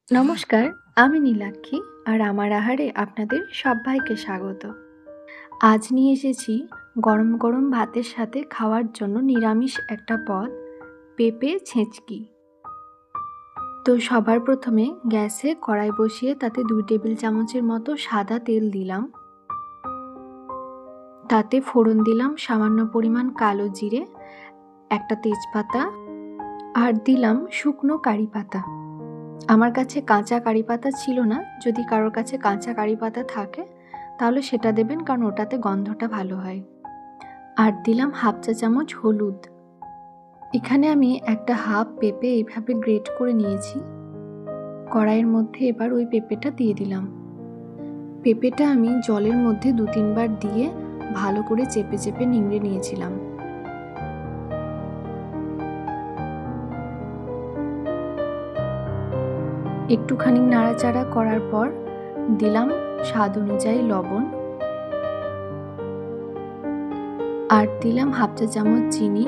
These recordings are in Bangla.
নমস্কার, আমি নীলাক্ষী আর আমার আহারে আপনাদের সব্বাইকে স্বাগত। আজ নিয়ে এসেছি গরম গরম ভাতের সাথে খাওয়ার জন্য নিরামিষ একটা পদ, পেঁপে ছেঁচকি। তো সবার প্রথমে গ্যাসে কড়াই বসিয়ে তাতে 2 টেবিল চামচের মতো সাদা তেল দিলাম। তাতে ফোড়ন দিলাম সামান্য পরিমাণ কালো জিরে, একটা তেজপাতা আর দিলাম শুকনো কারি পাতা। আমার কাছে কাঁচা কারি পাতা ছিল না, যদি কারোর কাছে কাঁচা কারি পাতা থাকে তাহলে সেটা দেবেন, কারণ ওটাতে গন্ধটা ভালো হয়। আর দিলাম হাফ চা চামচ হলুদ। এখানে আমি একটা হাফ পেঁপে এইভাবে গ্রেট করে নিয়েছি। কড়াইয়ের মধ্যে এবার ওই পেঁপেটা দিয়ে দিলাম। পেঁপেটা আমি জলের মধ্যে 2-3 বার দিয়ে ভালো করে চেপে চেপে নিংড়ে নিয়েছিলাম। একটুখানি নাড়াচাড়া করার পর দিলাম স্বাদ অনুযায়ী লবণ আর দিলাম হাফ চা চামচ চিনি।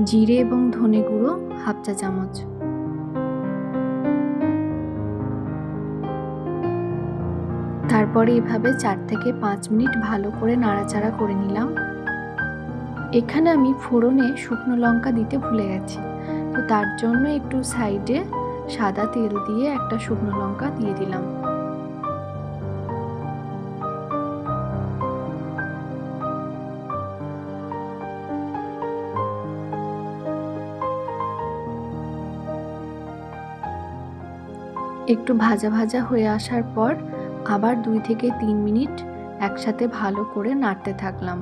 জিরে এবং ধনে গুঁড়ো হাফ চা চামচ। তারপরে এভাবে 4 থেকে 5 মিনিট ভালো করে নাড়াচাড়া করে নিলাম। এখানে আমি ফোড়নে শুকনো লঙ্কা দিতে ভুলে গেছি, তো তার জন্য একটু সাইডে সাদা তেল দিয়ে একটা শুকনো লঙ্কা দিয়ে দিলাম। একটু ভাজা ভাজা হয়ে আসার পর আবার 2 থেকে 3 মিনিট একসাথে ভালো করে নাড়তে থাকলাম।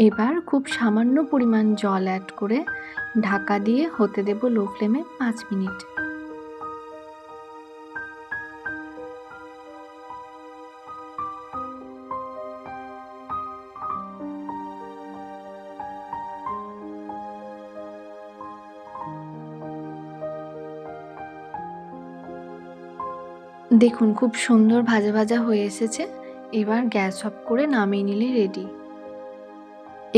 এবার খুব সামান্য পরিমাণ জল অ্যাড করে ঢাকা দিয়ে হতে দেব লো ফ্লেমে 5 মিনিট। দেখুন খুব সুন্দর ভাজা ভাজা হয়ে এসেছে। এবার গ্যাস অফ করে নামিয়ে নিলে রেডি।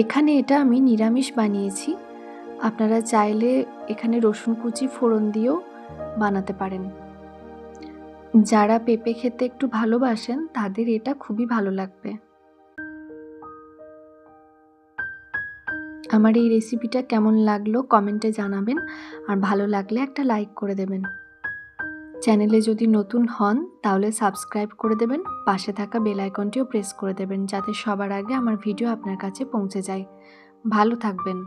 এখানে এটা আমি নিরামিষ বানিয়েছি, আপনারা চাইলে এখানে রসুন কুচি ফোড়ন দিয়েও বানাতে পারেন। যারা পেঁপে খেতে একটু ভালোবাসেন তাদের এটা খুবই ভালো লাগবে। আমার এই রেসিপিটা কেমন লাগলো কমেন্টে জানাবেন, আর ভালো লাগলে একটা লাইক করে দেবেন। চ্যানেলে যদি নতুন হন তাহলে সাবস্ক্রাইব করে দেবেন, পাশে থাকা বেল আইকনটিও প্রেস করে দেবেন যাতে সবার আগে আমার ভিডিও আপনার কাছে পৌঁছে যায়। ভালো থাকবেন।